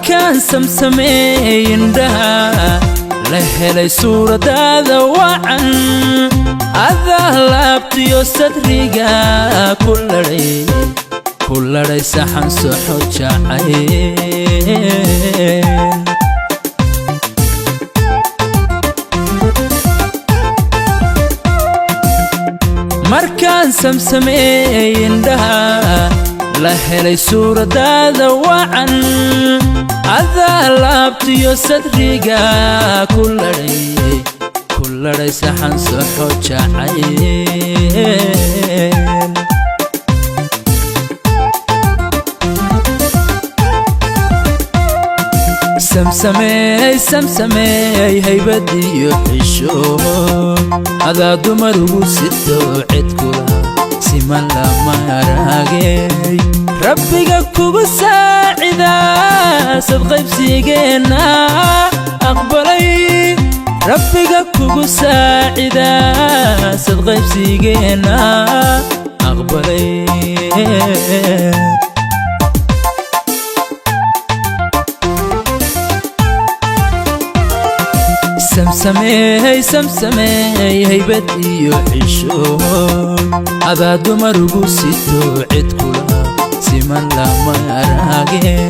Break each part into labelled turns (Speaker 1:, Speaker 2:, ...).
Speaker 1: markaan samsamey indhaha la helay suuradaada wacan adaa laabtiyo sadriga ku ladhay saxan soxo jacayl markaan samsamey indhaha la helay suuradaada wacan adaa laabtiyo sadriga ku ladhay saxan soxo jacayl samsamey haybadiyo xishood adaa dumar ugu sito cid kula siman lama araagay rabbiga kugu saacida sad qaybsigeena aqbalay rabbiga kugu saacida sad qaybsigeena aqbalay samsamey haybadiyo xishood adaa dumar ugu sito cid kula siman lama araagay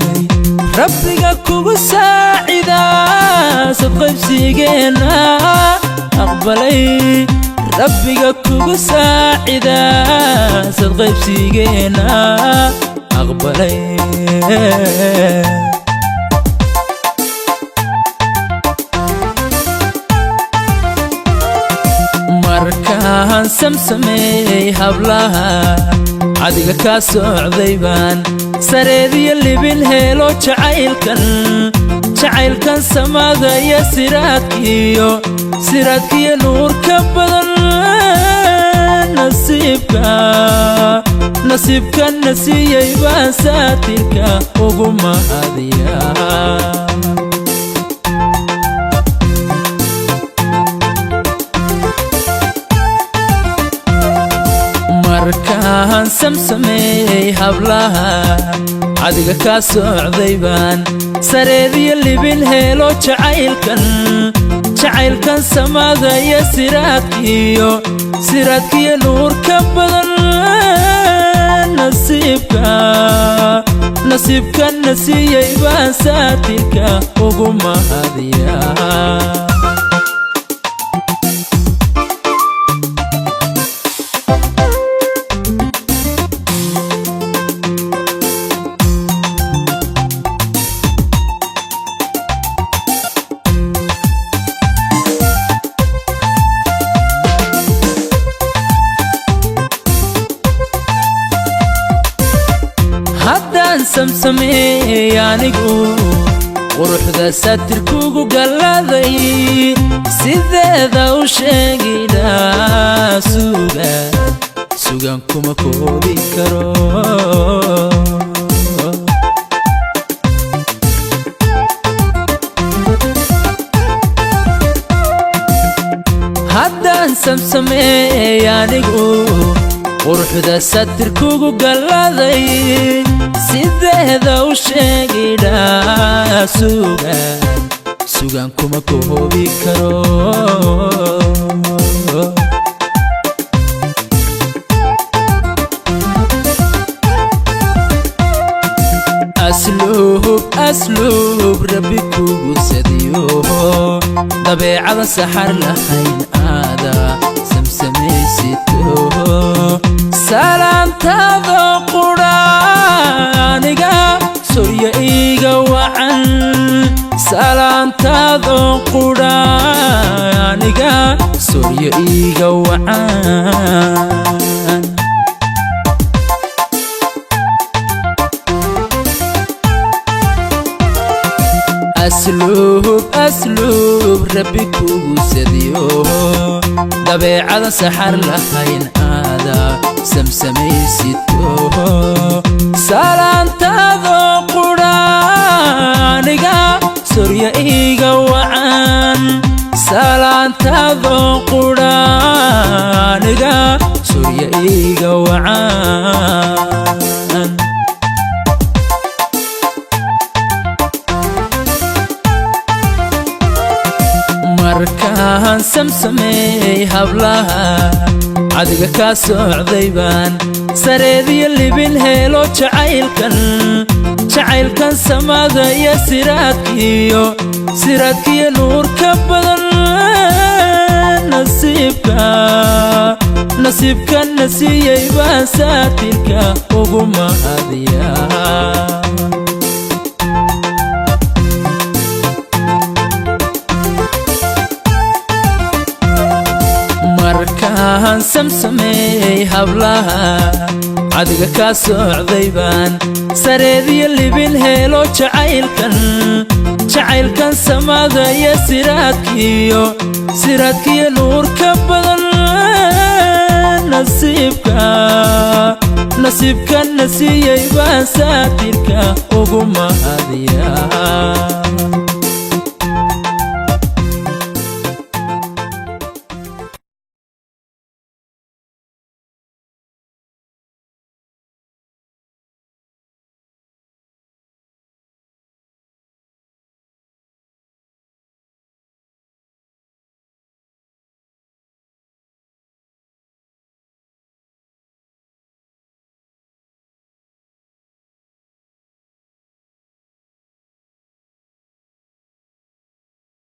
Speaker 1: rabbiga kugu saacida sad qaybsigeena aqbalay rabbiga kugu saacida sad qaybsigeena aqbalay markaan samsamey hablaha cadiga kaa socday baan sareediyo libin helo jacaylkan samada iyo siraadkiyo nuurka badan nasiibka nasiyey baan saatirka ugu mahadiyaa markaan samsamey hablaha cadiga kaa socday baan sareediyo libin helo jacaylkan samada iyo siraadkiyo nuurka badan nasiibka nasiyey baan saatirka ugu mahadiyaa haddaan samsamey anigu quruxda satirkugu galladay sideeda u sheegidhaa sugan kuma koobi karo haddaan samsamey anigu quruxda satirkugu galladay sideeda u sheegidhaa sugan kuma koobi karo asluub rabbi kugu sadiyo dabeecada saxar lahayn aada samsamaysito salaantaada quraaniga surya iga wacan salaantaada quraaniga surya iga wacan asluub rabbi kugu sadiyo dabeecada saxar lahayn aada samsamaysito salaantaada quraaniga surya iga wacan salaantaada quraaniga surya iga wacan markaan samsameey hablaha adiga kaa socdaybaan sareediyo libin heelo jacaylkan samada iyo siraadkiyo nuurka badan nasiibka na siiyey baan saatirka ugu mahadiyaa markaan samsameey hablaha adiga kaa socdaybaan sareediyo libin heelo jacaylkan samada iyo siraadkiyo nuurka badan nasiibka na siiyey baan saatirka ugu mahadiyaa